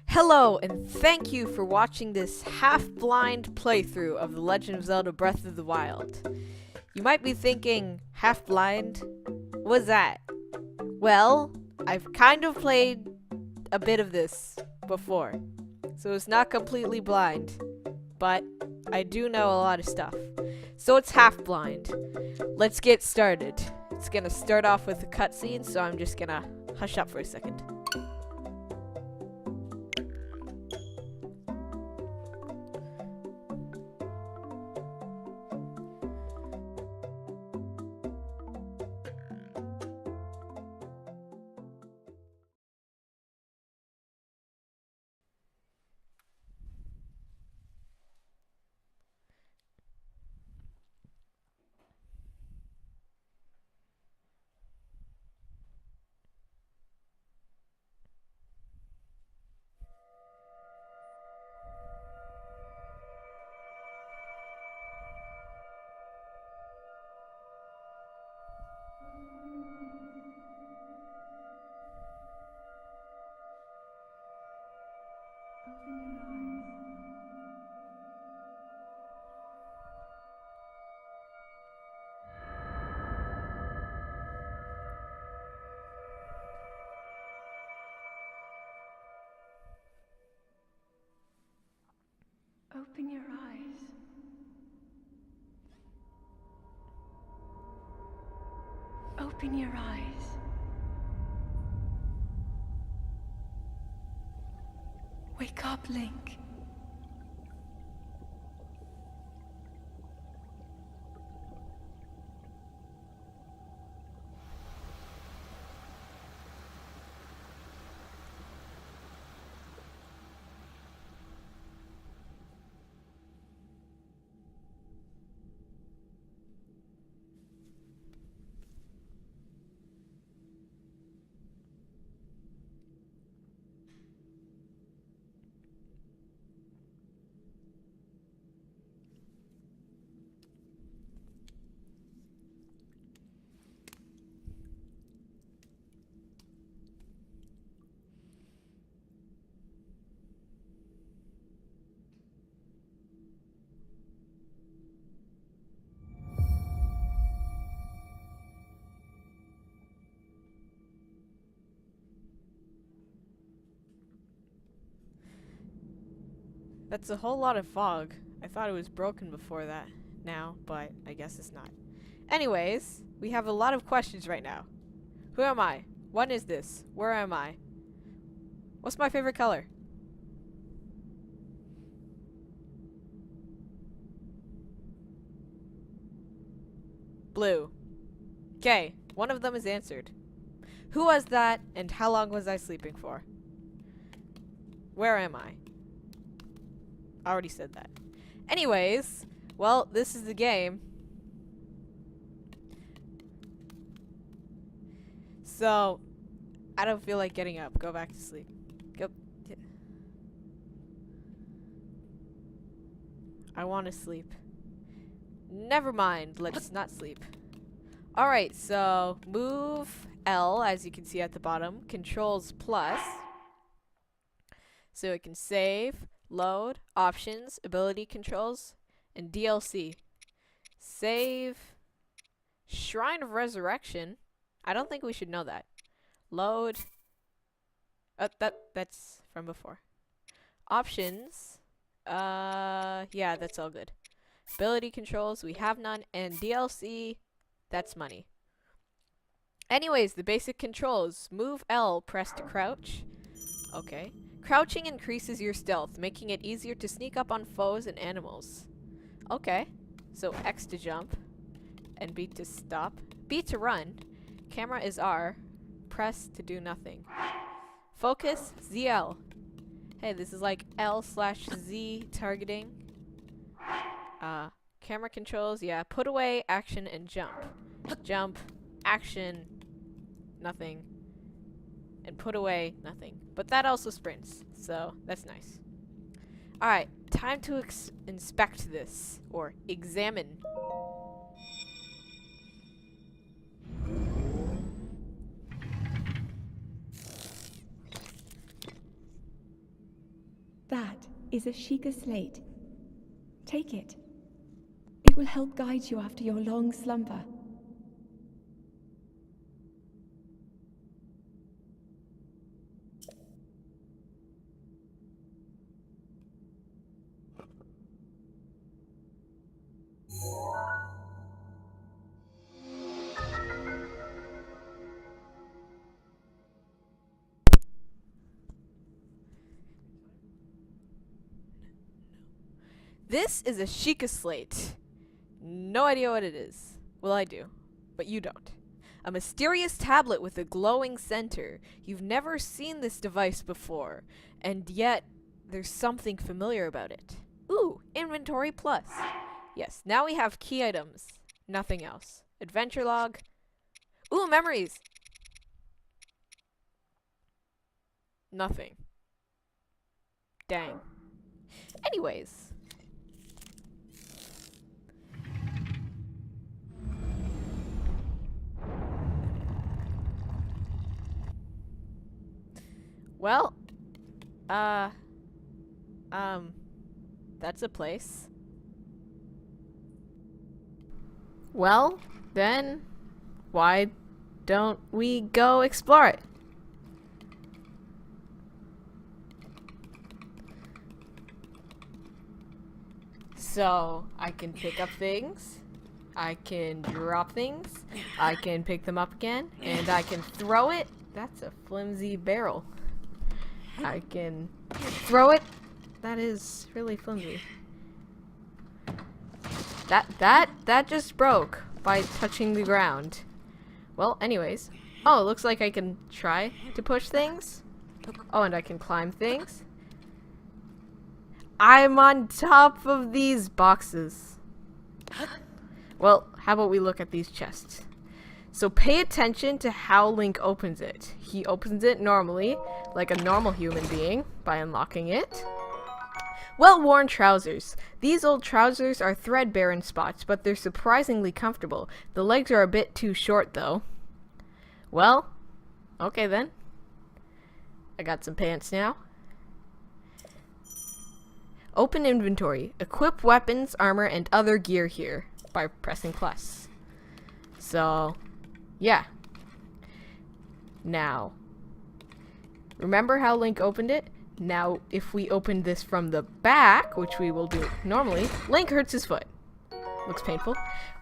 Hello, and thank you for watching this half-blind playthrough of The Legend of Zelda Breath of the Wild. You might be thinking, half-blind? What's that? Well, I've kind of played a bit of this before, so it's not completely blind, but I do know a lot of stuff. So it's half-blind. Let's get started. It's gonna start off with a cutscene, so I'm just gonna hush up for a second. Open your eyes. Open your eyes. Wake up, Link. That's a whole lot of fog. I thought it was broken before that now, but I guess it's not. Anyways, we have a lot of questions right now. Who am I? What is this? Where am I? What's my favorite color? Blue. Okay, one of them is answered. Who was that, and how long was I sleeping for? Where am I? I already said that. Anyways, well, this is the game. So, I don't feel like getting up. Go back to sleep. Go. I want to sleep. Never mind. Let's not sleep. Alright, so move L, as you can see at the bottom. Controls plus. So it can save, load, options, ability controls, and DLC. Save. Shrine of Resurrection. I don't think we should know that. Load. That's from before. Options. Yeah, that's all good. Ability controls, we have none, and DLC, that's money. Anyways, the basic controls. Move L, press to crouch. Okay. Crouching increases your stealth, making it easier to sneak up on foes and animals. Okay. So X to jump, and B to stop. B to run. Camera is R. Press to do nothing. Focus, ZL. Hey, this is like L/Z targeting. Camera controls, yeah. Put away, action, and jump. Jump, action, nothing. And put away, nothing. But that also sprints, so that's nice. Alright, time to inspect this, or examine. That is a Sheikah slate. Take it. It will help guide you after your long slumber. This is a Sheikah slate. No idea what it is. Well, I do, but you don't. A mysterious tablet with a glowing center. You've never seen this device before, and yet there's something familiar about it. Ooh, inventory plus. Yes, now we have key items. Nothing else. Adventure log. Ooh, memories. Nothing. Dang. Anyways. Well, that's a place. Well, then, why don't we go explore it? So, I can pick up things, I can drop things, I can pick them up again, and I can throw it. That's a flimsy barrel. I can throw it. That is really flimsy. That just broke by touching the ground. Well, anyways. Oh, it looks like I can try to push things. Oh, and I can climb things. I'm on top of these boxes. Well, how about we look at these chests? So pay attention to how Link opens it. He opens it normally, like a normal human being, by unlocking it. Well-worn trousers. These old trousers are threadbare in spots, but they're surprisingly comfortable. The legs are a bit too short, though. Well, okay then. I got some pants now. Open inventory. Equip weapons, armor, and other gear here by pressing plus. So, yeah. Now, remember how Link opened it? Now, if we open this from the back, which we will do normally, Link hurts his foot. Looks painful.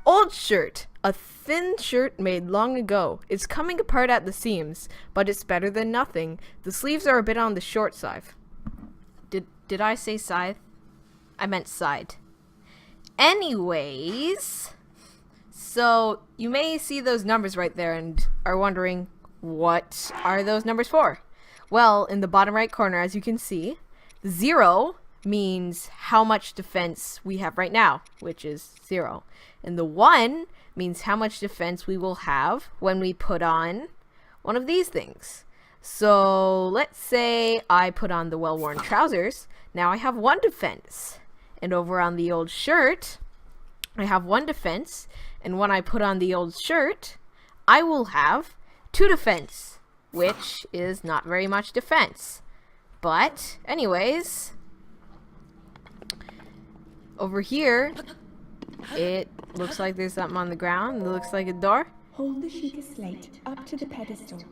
Old shirt. A thin shirt made long ago. It's coming apart at the seams, but it's better than nothing. The sleeves are a bit on the short side. Did I say side? I meant side. Anyways, so you may see those numbers right there and are wondering, what are those numbers for? Well, in the bottom right corner, as you can see, 0 means how much defense we have right now, which is 0. And the 1 means how much defense we will have when we put on one of these things. So let's say I put on the well-worn trousers. Now I have 1 defense. And over on the old shirt, I have 1 defense. And when I put on the old shirt, I will have 2 defense, which is not very much defense. But anyways, over here, it looks like there's something on the ground. It looks like a door. Hold the Sheikah slate up to the pedestal.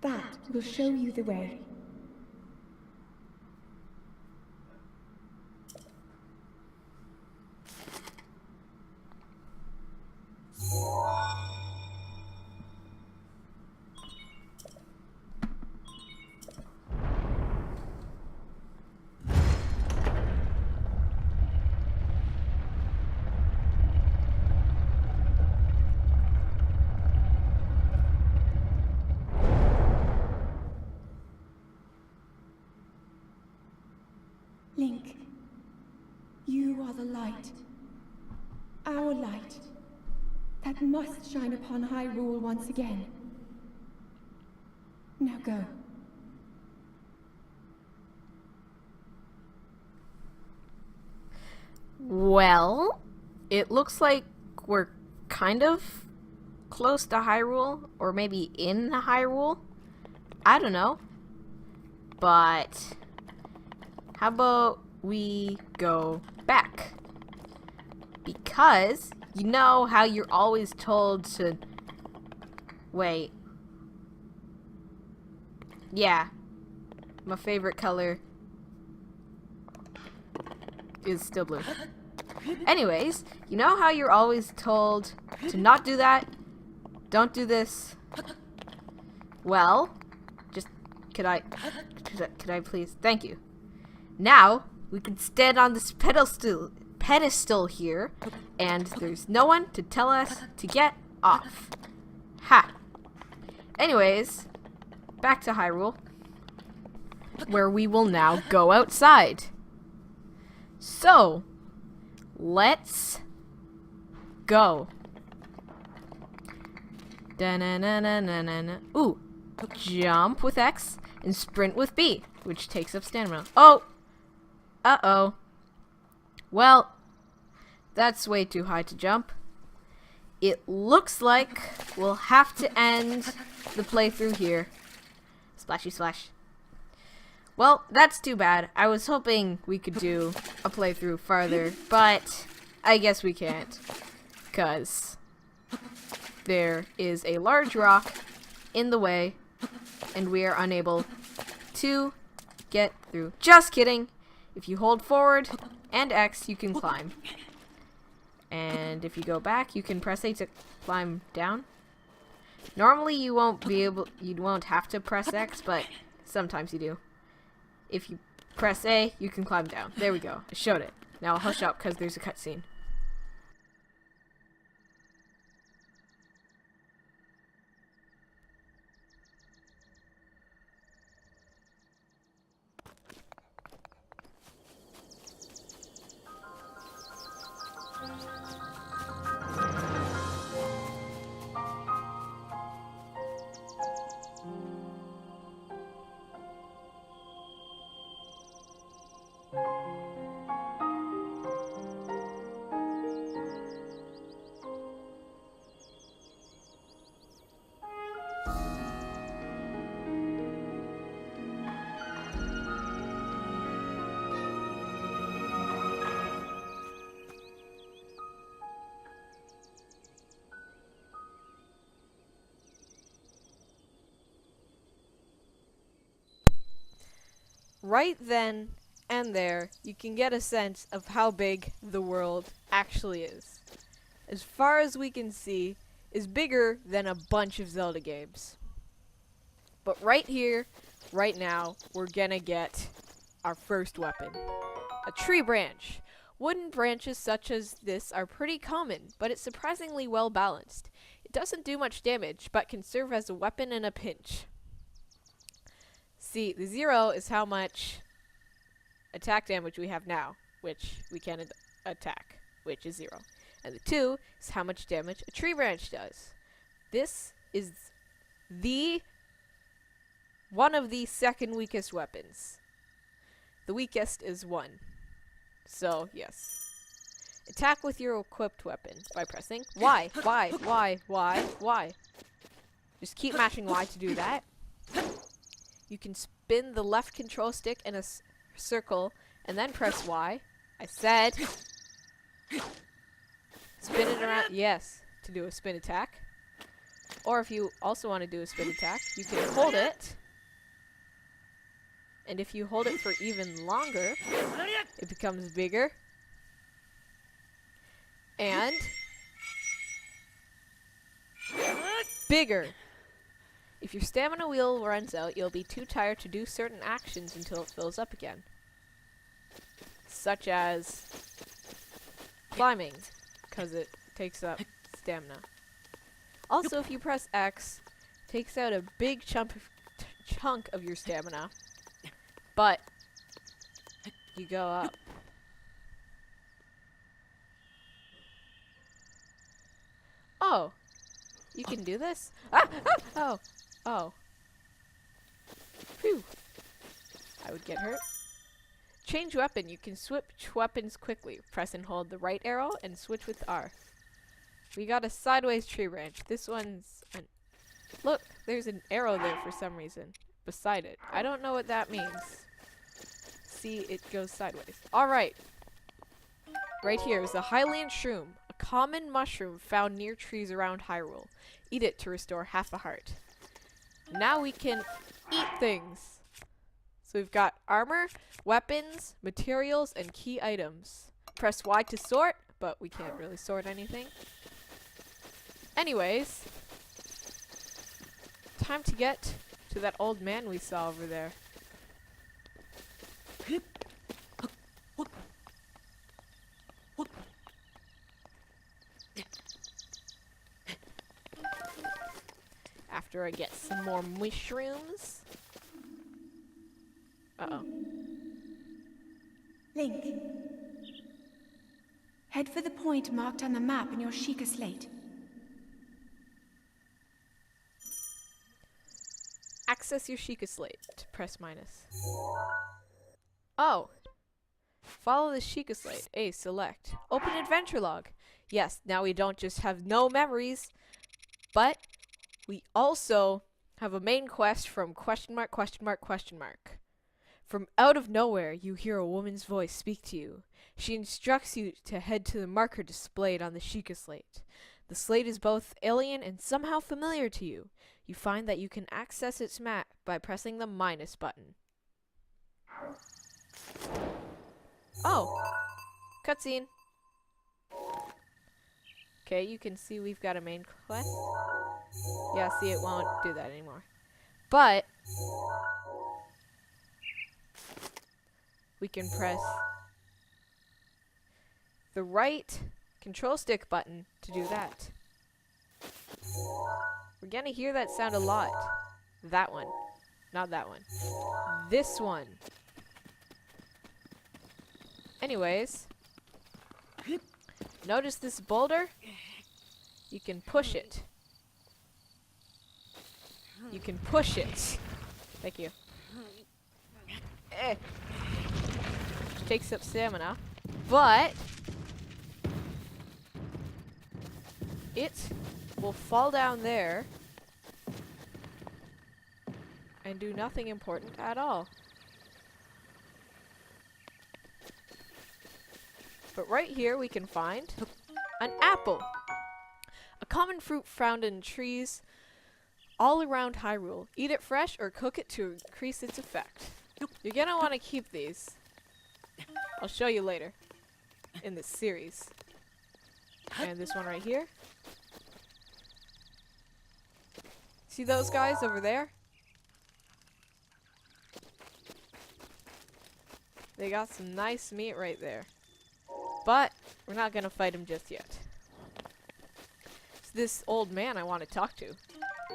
That will show you the way. Link, you are the light. Our light. That must shine upon Hyrule once again. Now go. Well, it looks like we're kind of close to Hyrule, or maybe in the Hyrule. I don't know. But how about we go back? Because you know how you're always told to... Wait. Yeah. My favorite color is still blue. Anyways, you know how you're always told to not do that? Don't do this. Well, just could I please? Thank you. Now we can stand on this pedestal here, and there's no one to tell us to get off. Ha. Anyways, back to Hyrule, where we will now go outside. So, let's go. Da-na-na-na-na-na. Ooh, jump with X and sprint with B, which takes up stamina. Oh! Uh-oh. Well, that's way too high to jump. It looks like we'll have to end the playthrough here. Splashy splash. Well, that's too bad. I was hoping we could do a playthrough farther, but I guess we can't. Because there is a large rock in the way, and we are unable to get through. Just kidding! If you hold forward and X, you can climb. And if you go back, you can press A to climb down. Normally you won't have to press X, but sometimes you do. If you press A, you can climb down. There we go. I showed it. Now I'll hush up because there's a cutscene. Right then and there, you can get a sense of how big the world actually is. As far as we can see, is bigger than a bunch of Zelda games. But right here, right now, we're gonna get our first weapon. A tree branch. Wooden branches such as this are pretty common, but it's surprisingly well balanced. It doesn't do much damage, but can serve as a weapon in a pinch. See, the 0 is how much attack damage we have now, which we can attack, which is 0. And the 2 is how much damage a tree branch does. This is one of the second weakest weapons. The weakest is 1. So, yes. Attack with your equipped weapon by pressing Y. Just keep mashing Y to do that. You can spin the left control stick in a circle and then press Y. I said spin it around, yes, to do a spin attack. Or if you also want to do a spin attack, you can hold it. And if you hold it for even longer, it becomes bigger. And bigger. If your stamina wheel runs out, you'll be too tired to do certain actions until it fills up again. Such as climbing, because it takes up stamina. Also, if you press X, it takes out a big chunk of your stamina, but you go up. Oh, you can do this? Ah! Oh. Oh. Phew. I would get hurt. change weapon, you can switch weapons quickly. Press and hold the right arrow and switch with R. We got a sideways tree branch. This one's an... Look, there's an arrow there for some reason. Beside it. I don't know what that means. See, it goes sideways. Alright. Right here is a Hylian shroom. A common mushroom found near trees around Hyrule. Eat it to restore half a heart. Now we can eat things. So we've got armor, weapons, materials, and key items. Press Y to sort, but we can't really sort anything. Anyways, time to get to that old man we saw over there. After I get some more mushrooms. Uh-oh. Link. Head for the point marked on the map in your Sheikah slate. Access your Sheikah slate. Press minus. Oh. Follow the Sheikah slate. A. Select. Open adventure log. Yes, now we don't just have no memories, but we also have a main quest from question mark, question mark, question mark. From out of nowhere, you hear a woman's voice speak to you. She instructs you to head to the marker displayed on the Sheikah slate. The slate is both alien and somehow familiar to you. You find that you can access its map by pressing the minus button. Oh, cutscene. Okay, you can see we've got a main quest. Yeah, see, it won't do that anymore. But we can press the right control stick button to do that. We're gonna hear that sound a lot. That one. Not that one. This one. Anyways, notice this boulder? You can push it. You can push it. Thank you. Takes up stamina, but it will fall down there and do nothing important at all. But right here we can find an apple. A common fruit found in trees all around Hyrule. Eat it fresh or cook it to increase its effect. You're gonna want to keep these. I'll show you later in this series. And this one right here. See those guys over there? They got some nice meat right there. But we're not gonna fight him just yet. It's this old man I want to talk to.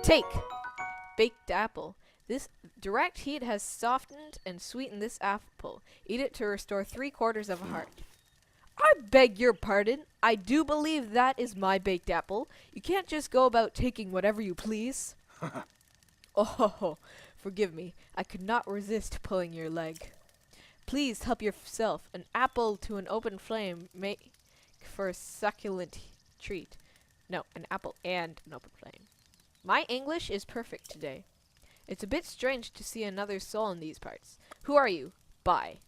Take! Baked apple. This direct heat has softened and sweetened this apple. Eat it to restore 3/4 of a heart. I beg your pardon. I do believe that is my baked apple. You can't just go about taking whatever you please. Oh, forgive me. I could not resist pulling your leg. Please help yourself. An apple to an open flame make for a succulent treat. No, an apple and an open flame. My English is perfect today. It's a bit strange to see another soul in these parts. Who are you? Bye.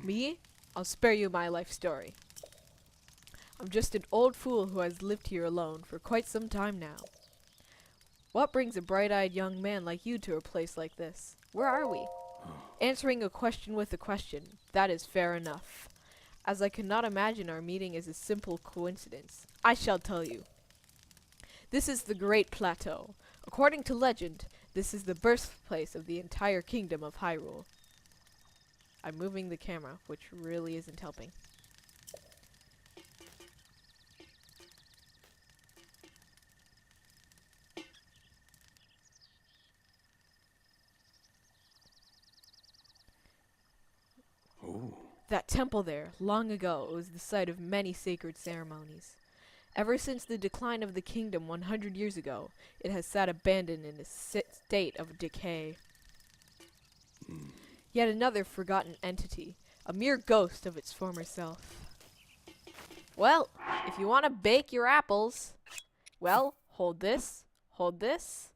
Me? I'll spare you my life story. I'm just an old fool who has lived here alone for quite some time now. What brings a bright-eyed young man like you to a place like this? Where are we? Answering a question with a question. That is fair enough. As I cannot imagine our meeting is a simple coincidence, I shall tell you. This is the Great Plateau. According to legend, this is the birthplace of the entire kingdom of Hyrule. I'm moving the camera, which really isn't helping. That temple there, long ago, was the site of many sacred ceremonies. Ever since the decline of the kingdom 100 years ago, it has sat abandoned in a state of decay. Yet another forgotten entity, a mere ghost of its former self. Well, if you want to bake your apples, well, hold this, hold this,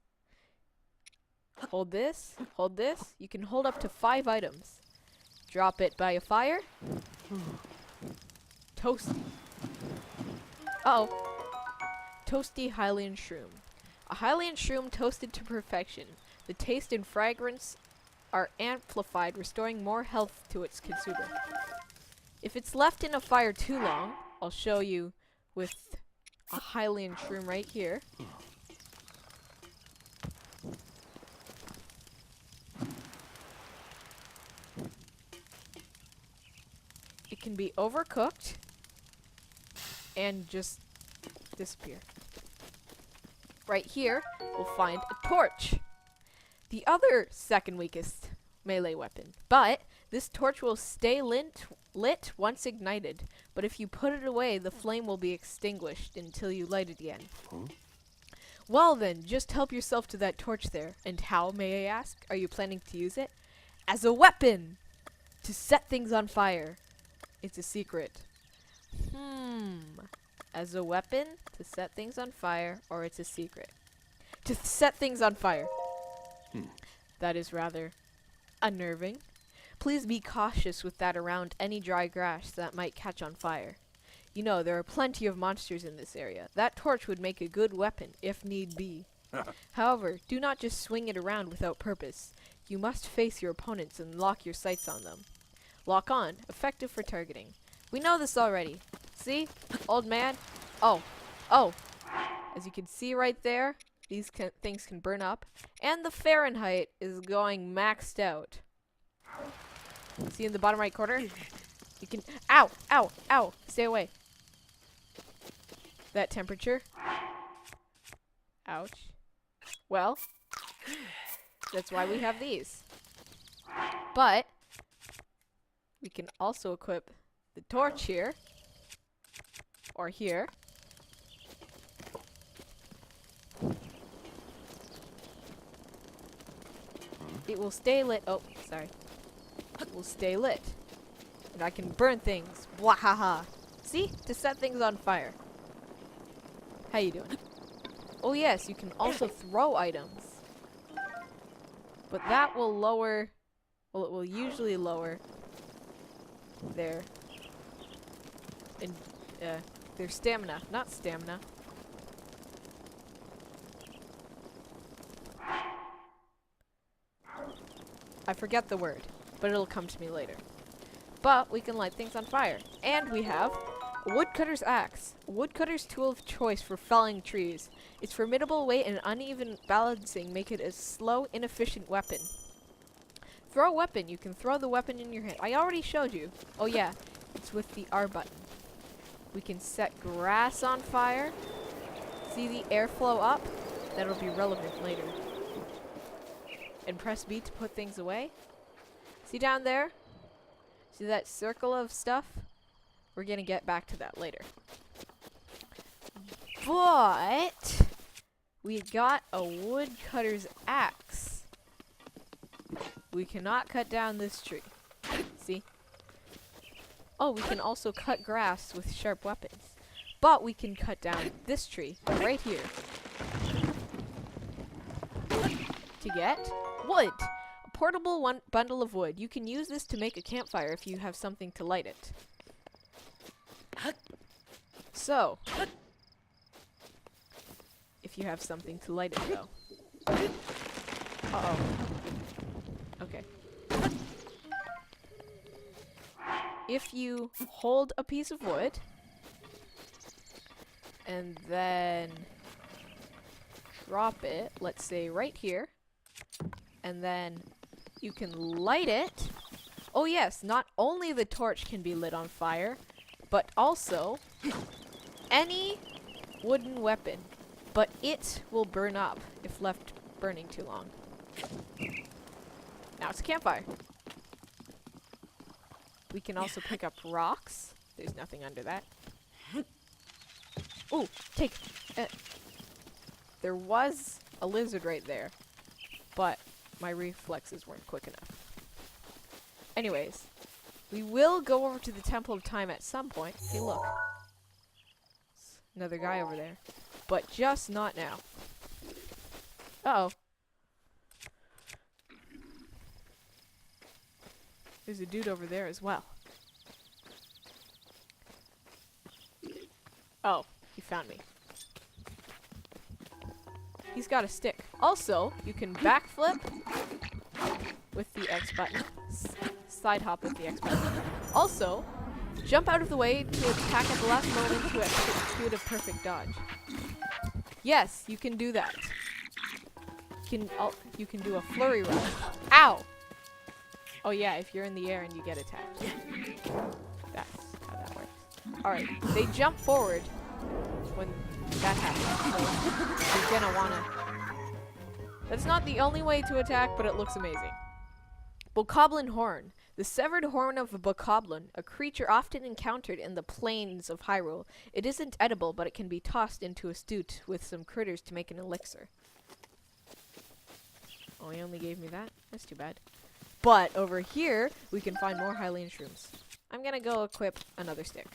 hold this, hold this. You can hold up to 5 items. Drop it by a fire. Toasty. Uh-oh. Toasty Hylian Shroom. A Hylian Shroom toasted to perfection. The taste and fragrance are amplified, restoring more health to its consumer. If it's left in a fire too long, I'll show you with a Hylian Shroom right here. It can be overcooked and just disappear. Right here, we'll find a torch. The other second weakest melee weapon. But this torch will stay lit once ignited. But if you put it away, the flame will be extinguished until you light it again. Huh? Well then, just help yourself to that torch there. And how, may I ask, are you planning to use it? As a weapon! To set things on fire. It's a secret. As a weapon to set things on fire, or it's a secret? To set things on fire. That is rather unnerving. Please be cautious with that around any dry grass that might catch on fire. You know, there are plenty of monsters in this area. That torch would make a good weapon, if need be. However, do not just swing it around without purpose. You must face your opponents and lock your sights on them. Lock on, effective for targeting. We know this already. See? Old man? Oh. As you can see right there, these things can burn up. And the Fahrenheit is going maxed out. See in the bottom right corner? You can... Ow! Ow! Ow! Stay away. That temperature. Ouch. Well, that's why we have these. But we can also equip the torch here. Or here. It will stay lit. Oh, sorry. It will stay lit. And I can burn things. Bwahaha. See? To set things on fire. How you doing? Oh yes, you can also throw items. But that will lower... Well, it will usually lower their stamina. Not stamina. I forget the word, but it'll come to me later. But we can light things on fire. And we have a woodcutter's axe. A woodcutter's tool of choice for felling trees. Its formidable weight and uneven balancing make it a slow, inefficient weapon. Throw a weapon. You can throw the weapon in your hand. I already showed you. Oh yeah, it's with the R button. We can set grass on fire. See the airflow up? That'll be relevant later. And press B to put things away. See down there? See that circle of stuff? We're gonna get back to that later. But we got a woodcutter's axe. We cannot cut down this tree. See? Oh, we can also cut grass with sharp weapons. But we can cut down this tree right here. To get wood. A portable bundle of wood. You can use this to make a campfire if you have something to light it. So, if you have something to light it though. Uh-oh. Okay. If you hold a piece of wood and then drop it, let's say right here, and then you can light it. Oh yes, not only the torch can be lit on fire, but also any wooden weapon, but it will burn up if left burning too long. Now it's a campfire. We can also pick up rocks. There's nothing under that. Ooh, take. Uh, there was a lizard right there, but my reflexes weren't quick enough. Anyways, we will go over to the Temple of Time at some point. Hey, look. Another guy over there. But just not now. Uh-oh. There's a dude over there as well. Oh, he found me. He's got a stick. Also, you can backflip with the X button. Side hop with the X button. Also, jump out of the way to attack at the last moment to execute a perfect dodge. Yes, you can do that. You can do a flurry rush. Ow! Oh yeah, if you're in the air and you get attacked. That's how that works. Alright, they jump forward when that happens. So you're gonna wanna... That's not the only way to attack, but it looks amazing. Bokoblin Horn. The severed horn of a bokoblin, a creature often encountered in the plains of Hyrule. It isn't edible, but it can be tossed into a stew with some critters to make an elixir. Oh, he only gave me that? That's too bad. But over here, we can find more Hylian shrooms. I'm gonna go equip another stick.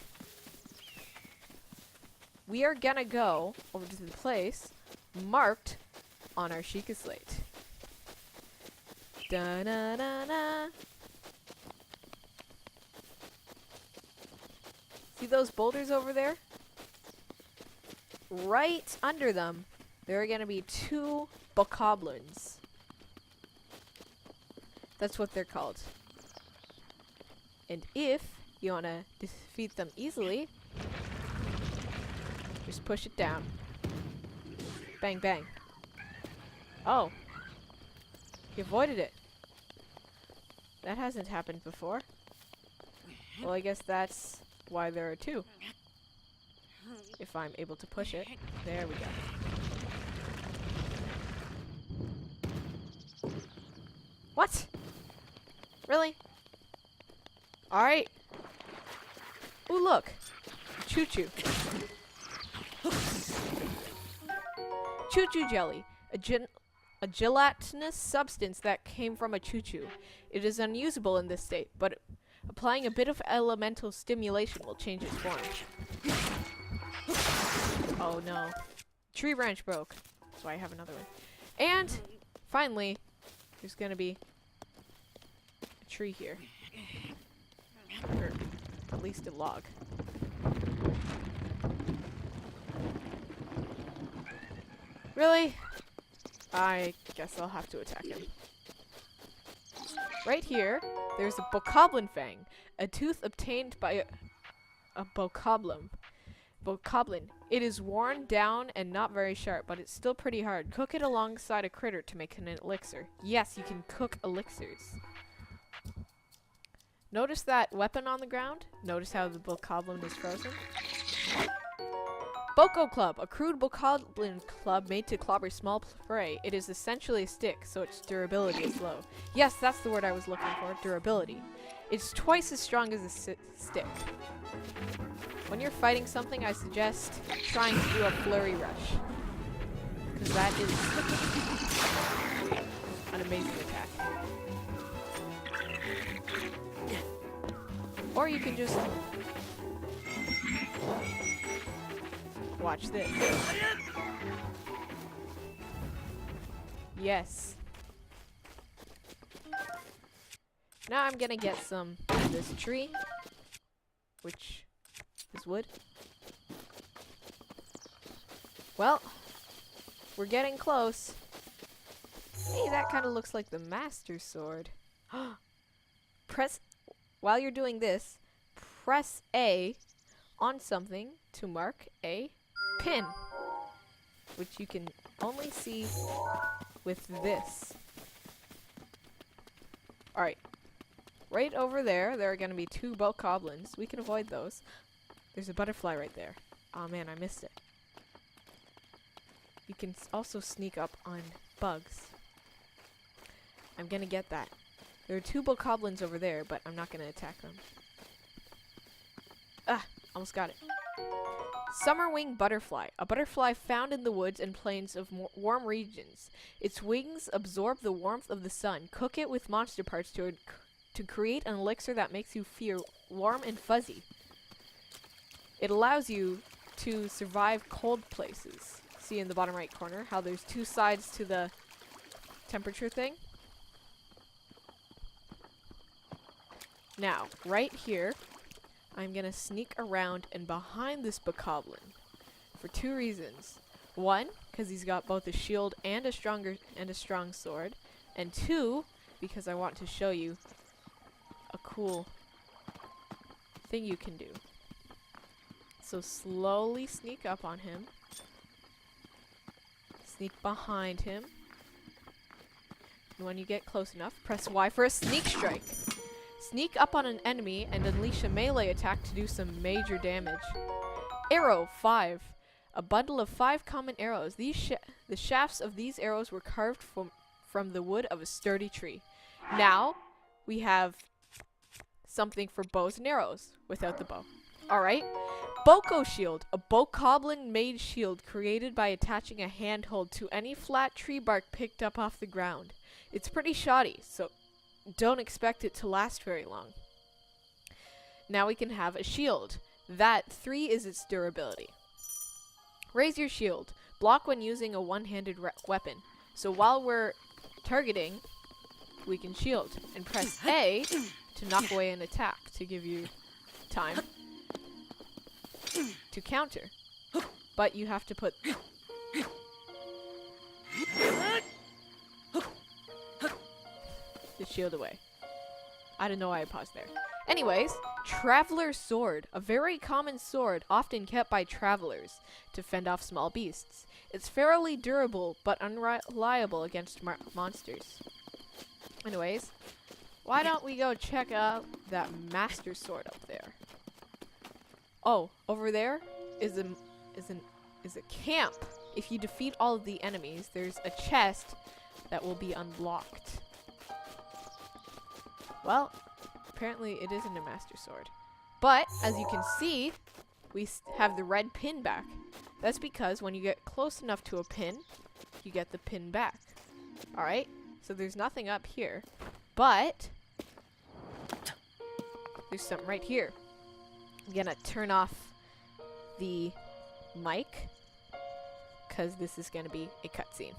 We are gonna go over to the place marked on our Sheikah slate. Da-na-na-na. See those boulders over there? Right under them, there are going to be 2 bokoblins. That's what they're called. And if you want to defeat them easily, just push it down. Bang, bang. Oh. He avoided it. That hasn't happened before. Well, I guess that's why there are 2. If I'm able to push it. There we go. What? Really? Alright. Ooh, look. Choo-choo. Choo-choo jelly. A gelatinous substance that came from a choo-choo. It is unusable in this state, but applying a bit of elemental stimulation will change its form. Oh no. Tree branch broke. That's why I have another one. And, finally, there's gonna be a tree here. Or at least a log. Really? I guess I'll have to attack him. Right here, there's a bokoblin fang, a tooth obtained by a bokoblin. It is worn down and not very sharp, but it's still pretty hard. Cook it alongside a critter to make an elixir. Yes, you can cook elixirs. Notice that weapon on the ground? Notice how the bokoblin is frozen? Boko Club, a crude bokoblin club made to clobber small prey. It is essentially a stick, so its durability is low. Yes, that's the word I was looking for, durability. It's twice as strong as a stick. When you're fighting something, I suggest trying to do a flurry rush. Because that is an amazing attack. Or you can just... watch this. Yes. Now I'm gonna get some of this tree, which is wood. Well, we're getting close. Hey, that kind of looks like the Master Sword. While you're doing this, press A on something to mark a pin, which you can only see with this. Alright. Right over there, there are going to be 2 bokoblins. We can avoid those. There's a butterfly right there. Aw, man, I missed it. You can also sneak up on bugs. I'm going to get that. There are 2 bokoblins over there, but I'm not going to attack them. Ah! Almost got it. Summerwing butterfly, a butterfly found in the woods and plains of warm regions. Its wings absorb the warmth of the sun. Cook it with monster parts to create an elixir that makes you feel warm and fuzzy. It allows you to survive cold places. See in the bottom right corner how there's two sides to the temperature thing? Now, right here, I'm gonna sneak around and behind this bokoblin for two reasons. One, because he's got both a shield and a strong sword, and two, because I want to show you a cool thing you can do. So slowly sneak up on him, sneak behind him, and when you get close enough, press Y for a sneak strike. Sneak up on an enemy and unleash a melee attack to do some major damage. Arrow 5. A bundle of 5 common arrows. The shafts of these arrows were carved from the wood of a sturdy tree. Now, we have something for bows and arrows without the bow. Alright. Boko Shield. A bokoblin made shield created by attaching a handhold to any flat tree bark picked up off the ground. It's pretty shoddy, so don't expect it to last very long. Now we can have a shield. That 3 is its durability. Raise your shield. Block when using a one-handed weapon. So while we're targeting, we can shield. And press A to knock away an attack to give you time to counter. But you have to put the shield away. I don't know why I paused there. Anyways, Traveler's Sword. A very common sword, often kept by travelers to fend off small beasts. It's fairly durable, but unreliable against monsters. Anyways, why don't we go check out that Master Sword up there? Oh, over there is a camp. If you defeat all of the enemies, there's a chest that will be unlocked. Well, apparently it isn't a Master Sword. But, as you can see, we have the red pin back. That's because when you get close enough to a pin, you get the pin back. Alright? So there's nothing up here. But, there's something right here. I'm gonna turn off the mic, because this is gonna be a cutscene.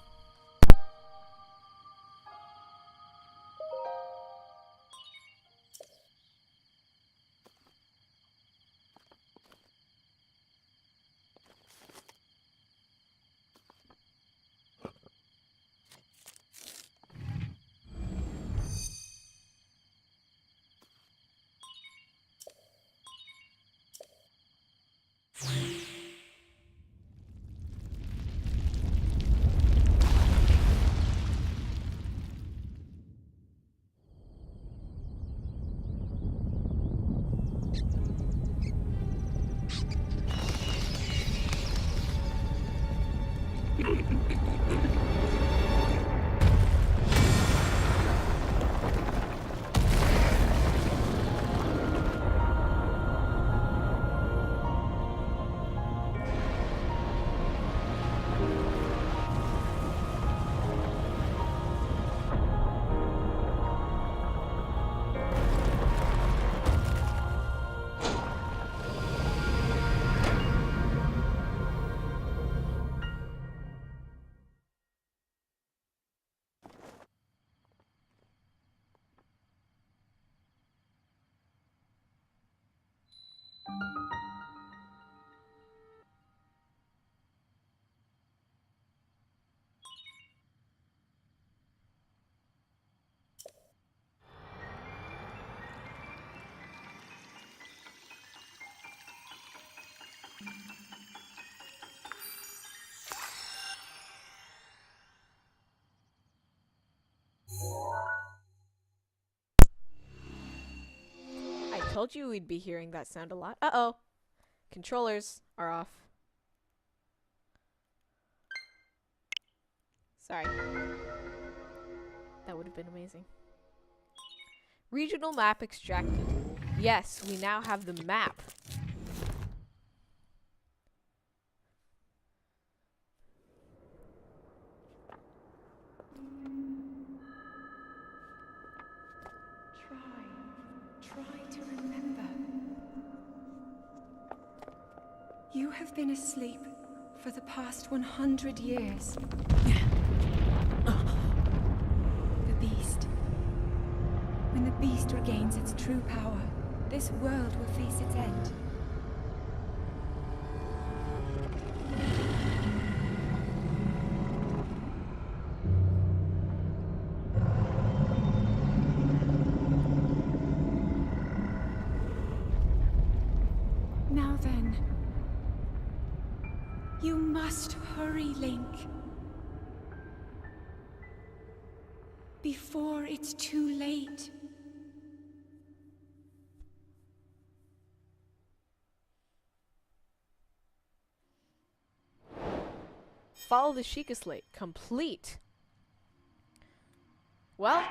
I told you we'd be hearing that sound a lot. Uh-oh. Controllers are off. Sorry. That would have been amazing. Regional map extracted. Yes, we now have the map. Try to remember. You have been asleep for the past 100 years. The beast. When the beast regains its true power, this world will face its end. Now then, you must hurry, Link. Before it's too late. Follow the Sheikah Slate. Complete. Well,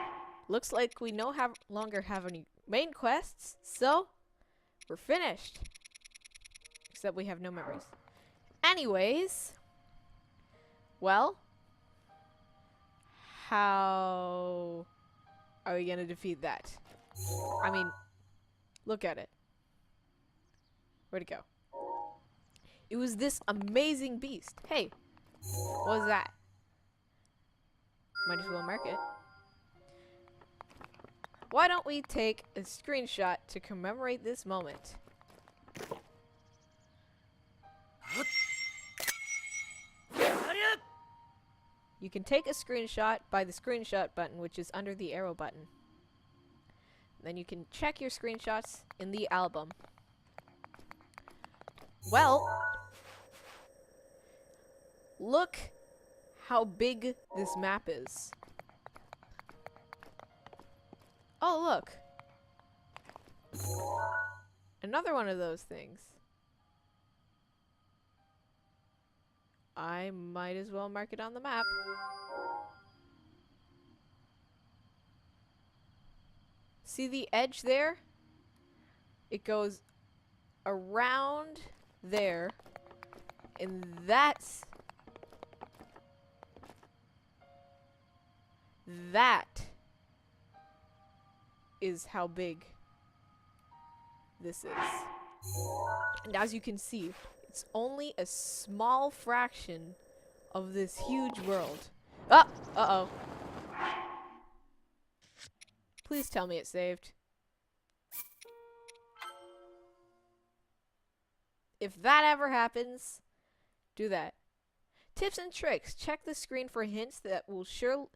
looks like we no longer have any main quests, so we're finished. Except we have no memories. Anyways, well, how are we gonna defeat that? I mean, look at it. Where'd it go? It was this amazing beast. Hey, what was that? Might as well mark it. Why don't we take a screenshot to commemorate this moment? You can take a screenshot by the screenshot button, which is under the arrow button. Then you can check your screenshots in the album. Well, look how big this map is. Oh, look. Another one of those things. I might as well mark it on the map. See the edge there? It goes around there, and that is how big this is. And as you can see, it's only a small fraction of this huge world. Ah! Uh-oh. Please tell me it saved. If that ever happens, do that. Tips and tricks. Check the screen for hints that will surely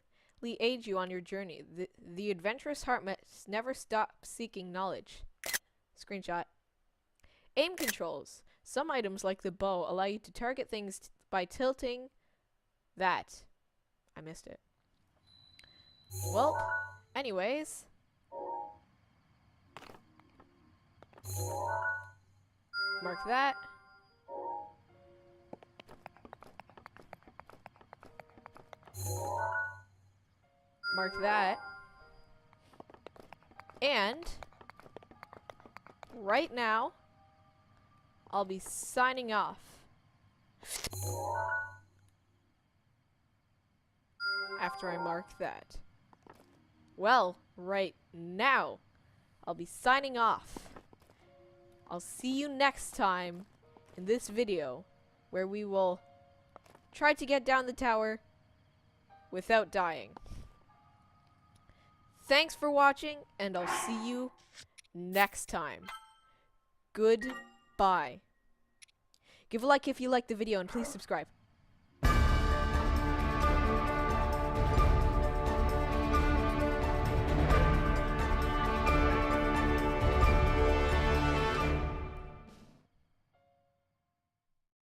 aid you on your journey. The adventurous heart must never stop seeking knowledge. Screenshot. Aim controls. Some items like the bow allow you to target things by tilting that. I missed it. Well, anyways. Mark that. Mark that. And right now, I'll be signing off. After I mark that. Well, right now, I'll be signing off. I'll see you next time in this video where we will try to get down the tower without dying. Thanks for watching, and I'll see you next time. Goodbye. Give a like if you liked the video, and please subscribe.